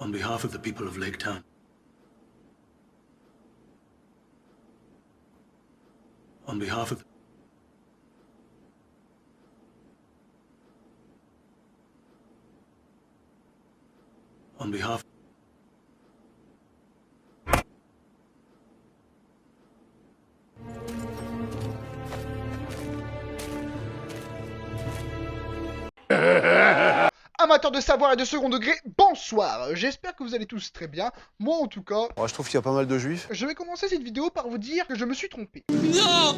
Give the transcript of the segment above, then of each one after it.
On behalf of the people of Lake Town. On behalf of... On behalf... Amateurs de savoir et de second degré, bonsoir. J'espère que vous allez tous très bien. Moi en tout cas, Je trouve qu'il y a pas mal de juifs. je vais commencer cette vidéo par vous dire que je me suis trompé. Non!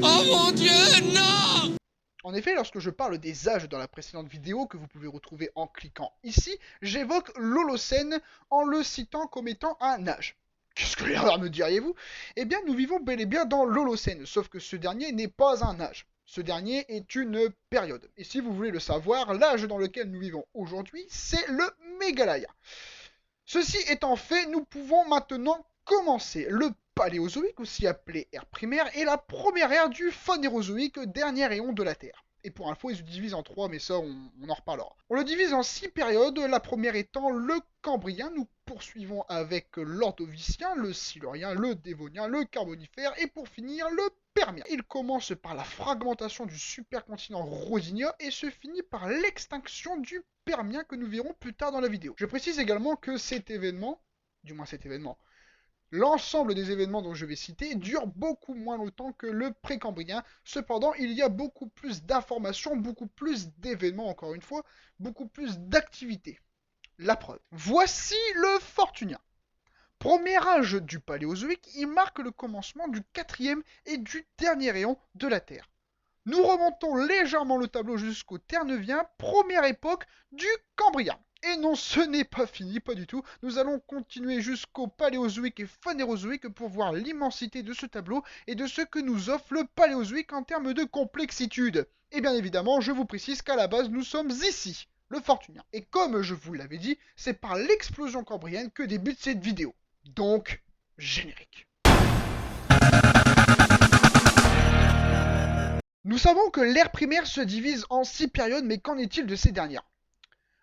Oh mon Dieu, non! En effet, lorsque je parle des âges dans la précédente vidéo que vous pouvez retrouver en cliquant ici, j'évoque l'Holocène en le citant comme étant un âge. Qu'est-ce que l'erreur me diriez-vous? Eh bien, nous vivons bel et bien dans l'Holocène, sauf que ce dernier n'est pas un âge. Ce dernier est une période. Et si vous voulez le savoir, l'âge dans lequel nous vivons aujourd'hui, c'est le Mégalaïa. Ceci étant fait, nous pouvons maintenant commencer. Le Paléozoïque, aussi appelé ère primaire, est la première ère du Phanérozoïque, dernier éon de la Terre. Et pour info, il se divise en 3, mais ça, on en reparlera. On le divise en 6 périodes, la première étant le Cambrien. Nous poursuivons avec l'Ordovicien, le Silurien, le Dévonien, le Carbonifère, et pour finir, le Permien. Il commence par la fragmentation du supercontinent Rodinia et se finit par l'extinction du Permien que nous verrons plus tard dans la vidéo. Je précise également que l'ensemble des événements dont je vais citer dure beaucoup moins longtemps que le précambrien. Cependant, il y a beaucoup plus d'informations, beaucoup plus d'événements, encore une fois, beaucoup plus d'activités. La preuve. Voici le Fortunien. Premier âge du Paléozoïque, il marque le commencement du 4e et du dernier rayon de la Terre. Nous remontons légèrement le tableau jusqu'au Ternevien, première époque du Cambrien. Et non, ce n'est pas fini, pas du tout. Nous allons continuer jusqu'au Paléozoïque et Phanérozoïque pour voir l'immensité de ce tableau et de ce que nous offre le Paléozoïque en termes de complexitude. Et bien évidemment, je vous précise qu'à la base, nous sommes ici, le Fortunien. Et comme je vous l'avais dit, c'est par l'explosion cambrienne que débute cette vidéo. Donc, générique. Nous savons que l'ère primaire se divise en 6 périodes, mais qu'en est-il de ces dernières?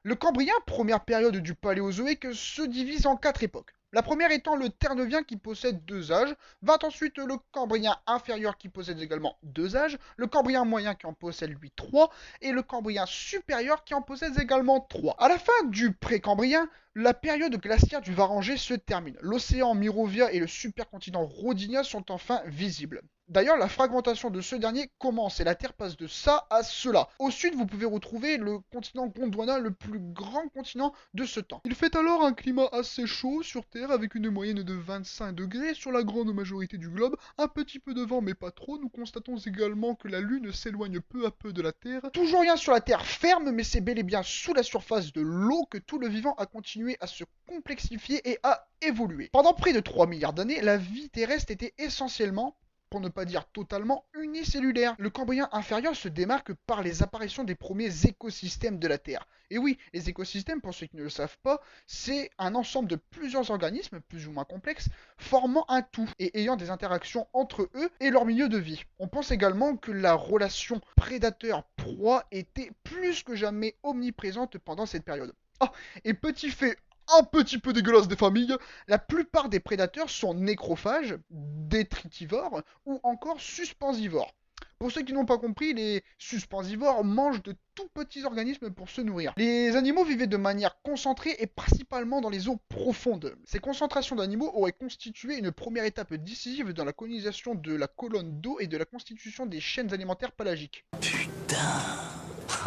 Le Cambrien, première période du Paléozoïque, se divise en 4 époques. La première étant le Ternevien qui possède 2 âges, vint ensuite le Cambrien inférieur qui possède également 2 âges, le Cambrien moyen qui en possède lui 3, et le Cambrien supérieur qui en possède également 3. À la fin du Précambrien, la période glaciaire du Varangé se termine. L'océan Mirovia et le supercontinent Rodinia sont enfin visibles. D'ailleurs, la fragmentation de ce dernier commence et la Terre passe de ça à cela. Au sud, vous pouvez retrouver le continent Gondwana, le plus grand continent de ce temps. Il fait alors un climat assez chaud sur Terre avec une moyenne de 25 degrés sur la grande majorité du globe, un petit peu de vent mais pas trop. Nous constatons également que la Lune s'éloigne peu à peu de la Terre. Toujours rien sur la Terre ferme, mais c'est bel et bien sous la surface de l'eau que tout le vivant a continué à se complexifier et à évoluer. Pendant près de 3 milliards d'années, la vie terrestre était essentiellement, pour ne pas dire totalement, unicellulaire. Le Cambrien inférieur se démarque par les apparitions des premiers écosystèmes de la Terre. Et oui, les écosystèmes, pour ceux qui ne le savent pas, c'est un ensemble de plusieurs organismes, plus ou moins complexes, formant un tout et ayant des interactions entre eux et leur milieu de vie. On pense également que la relation prédateur-proie était plus que jamais omniprésente pendant cette période. Ah, et petit fait un petit peu dégueulasse des familles, la plupart des prédateurs sont nécrophages, détritivores ou encore suspensivores. Pour ceux qui n'ont pas compris, les suspensivores mangent de tout petits organismes pour se nourrir. Les animaux vivaient de manière concentrée et principalement dans les eaux profondes. Ces concentrations d'animaux auraient constitué une première étape décisive dans la colonisation de la colonne d'eau et de la constitution des chaînes alimentaires pelagiques.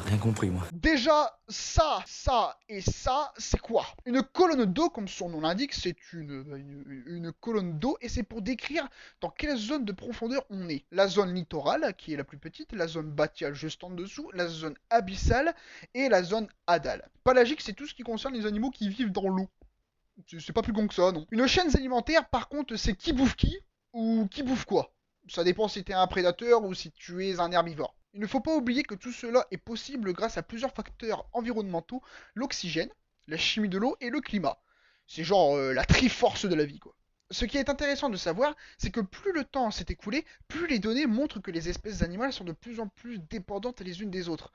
Rien compris, moi. Déjà, ça et ça, c'est quoi? Une colonne d'eau, comme son nom l'indique, c'est une colonne d'eau et c'est pour décrire dans quelle zone de profondeur on est. La zone littorale, qui est la plus petite, la zone batiale juste en dessous, la zone abyssale et la zone hadale. Pelagique, c'est tout ce qui concerne les animaux qui vivent dans l'eau. C'est pas plus con que ça, non. Une chaîne alimentaire, par contre, c'est qui bouffe qui ou qui bouffe quoi. Ça dépend si t'es un prédateur ou si tu es un herbivore. Il ne faut pas oublier que tout cela est possible grâce à plusieurs facteurs environnementaux, l'oxygène, la chimie de l'eau et le climat. C'est genre la triforce de la vie, quoi. Ce qui est intéressant de savoir, c'est que plus le temps s'est écoulé, plus les données montrent que les espèces animales sont de plus en plus dépendantes les unes des autres.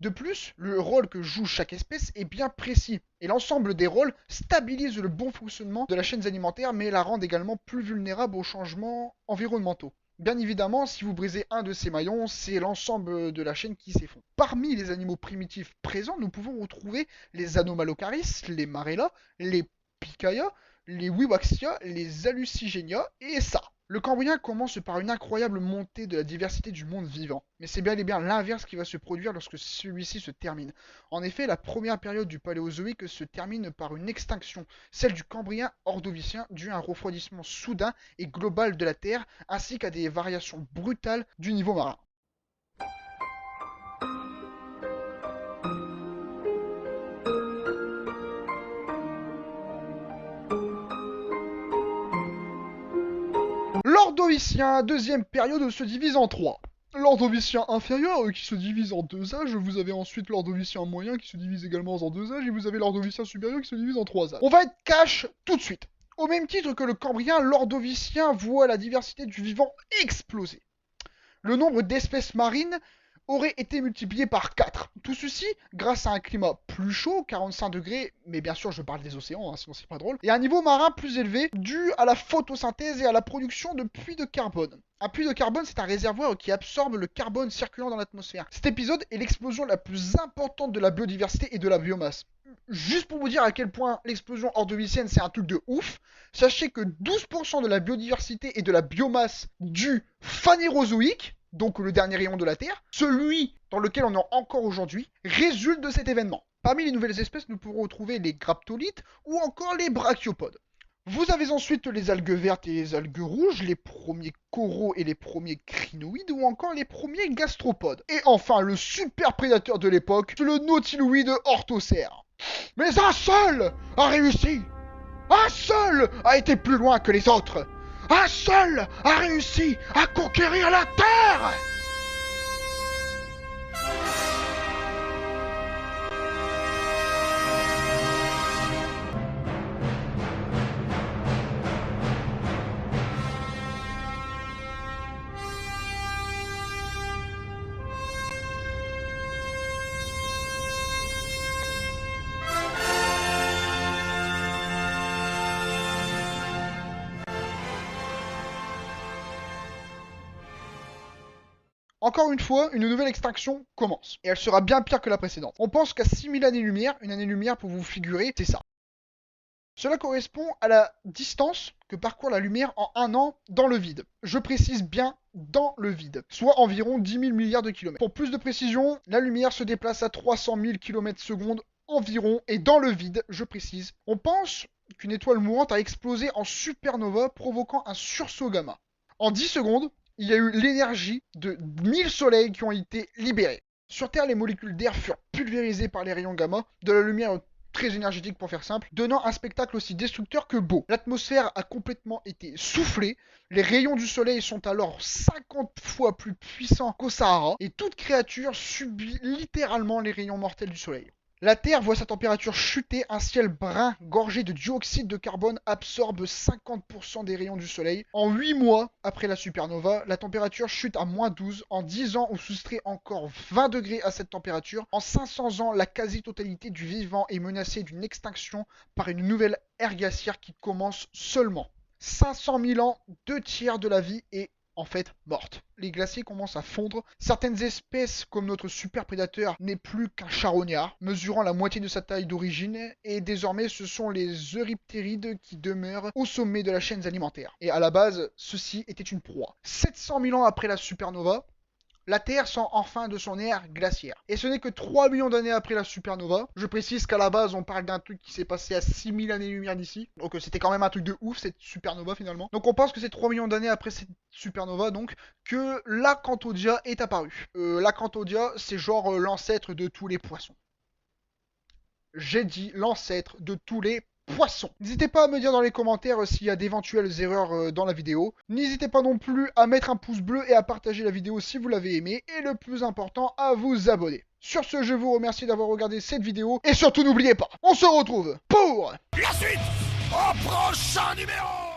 De plus, le rôle que joue chaque espèce est bien précis, et l'ensemble des rôles stabilise le bon fonctionnement de la chaîne alimentaire, mais la rend également plus vulnérable aux changements environnementaux. Bien évidemment, si vous brisez un de ces maillons, c'est l'ensemble de la chaîne qui s'effondre. Parmi les animaux primitifs présents, nous pouvons retrouver les Anomalocaris, les Marella, les Picaya, les Wiwaxia, les Hallucigenia et ça. Le Cambrien commence par une incroyable montée de la diversité du monde vivant, mais c'est bel et bien l'inverse qui va se produire lorsque celui-ci se termine. En effet, la première période du Paléozoïque se termine par une extinction, celle du Cambrien ordovicien, due à un refroidissement soudain et global de la Terre, ainsi qu'à des variations brutales du niveau marin. L'Ordovicien, deuxième période, se divise en trois. L'Ordovicien inférieur qui se divise en deux âges, vous avez ensuite l'Ordovicien moyen qui se divise également en deux âges, et vous avez l'Ordovicien supérieur qui se divise en trois âges. On va être cash tout de suite. Au même titre que le Cambrien, l'Ordovicien voit la diversité du vivant exploser. Le nombre d'espèces marines aurait été multiplié par 4. Tout ceci grâce à un climat plus chaud, 45 degrés, mais bien sûr je parle des océans, sinon c'est pas drôle, et un niveau marin plus élevé dû à la photosynthèse et à la production de puits de carbone. Un puits de carbone, c'est un réservoir qui absorbe le carbone circulant dans l'atmosphère. Cet épisode est l'explosion la plus importante de la biodiversité et de la biomasse. Juste pour vous dire à quel point l'explosion ordovicienne c'est un truc de ouf, sachez que 12% de la biodiversité et de la biomasse du Phanérozoïque, donc le dernier rayon de la Terre, celui dans lequel on est encore aujourd'hui, résulte de cet événement. Parmi les nouvelles espèces, nous pourrons retrouver les graptolites ou encore les brachiopodes. Vous avez ensuite les algues vertes et les algues rouges, les premiers coraux et les premiers crinoïdes ou encore les premiers gastropodes. Et enfin, le super prédateur de l'époque, le nautiloïde orthocère. Mais un seul a réussi! Un seul a été plus loin que les autres! Un seul a réussi à conquérir la Terre! Encore une fois, une nouvelle extinction commence. Et elle sera bien pire que la précédente. On pense qu'à 6000 années-lumière, une année-lumière pour vous figurer, c'est ça. Cela correspond à la distance que parcourt la lumière en un an dans le vide. Je précise bien dans le vide, soit environ 10 000 milliards de kilomètres. Pour plus de précision, la lumière se déplace à 300 000 km/s environ, et dans le vide, je précise, on pense qu'une étoile mourante a explosé en supernova, provoquant un sursaut gamma. En 10 secondes, il y a eu l'énergie de 1000 soleils qui ont été libérés. Sur Terre, les molécules d'air furent pulvérisées par les rayons gamma, de la lumière très énergétique pour faire simple, donnant un spectacle aussi destructeur que beau. L'atmosphère a complètement été soufflée, les rayons du soleil sont alors 50 fois plus puissants qu'au Sahara, et toute créature subit littéralement les rayons mortels du soleil. La Terre voit sa température chuter, un ciel brun gorgé de dioxyde de carbone absorbe 50% des rayons du soleil. En 8 mois après la supernova, la température chute à -12. En 10 ans, on soustrait encore 20 degrés à cette température. En 500 ans, la quasi-totalité du vivant est menacée d'une extinction par une nouvelle ère glaciaire qui commence seulement. 500 000 ans, 2 tiers de la vie est en fait morte. Les glaciers commencent à fondre. Certaines espèces, comme notre super prédateur, n'est plus qu'un charognard, mesurant la moitié de sa taille d'origine, et désormais ce sont les euryptérides qui demeurent au sommet de la chaîne alimentaire. Et à la base, ceci était une proie. 700 000 ans après la supernova, la Terre sort enfin de son ère glaciaire. Et ce n'est que 3 millions d'années après la supernova. Je précise qu'à la base, on parle d'un truc qui s'est passé à 6000 années-lumière d'ici. Donc c'était quand même un truc de ouf, cette supernova finalement. Donc on pense que c'est 3 millions d'années après cette supernova, donc, que l'Acanthodia est apparu. L'Acanthodia, c'est genre l'ancêtre de tous les poissons. J'ai dit l'ancêtre de tous les poissons. N'hésitez pas à me dire dans les commentaires s'il y a d'éventuelles erreurs dans la vidéo. N'hésitez pas non plus à mettre un pouce bleu et à partager la vidéo si vous l'avez aimé. Et le plus important, à vous abonner. Sur ce, je vous remercie d'avoir regardé cette vidéo. Et surtout, n'oubliez pas, on se retrouve pour La suite au prochain numéro.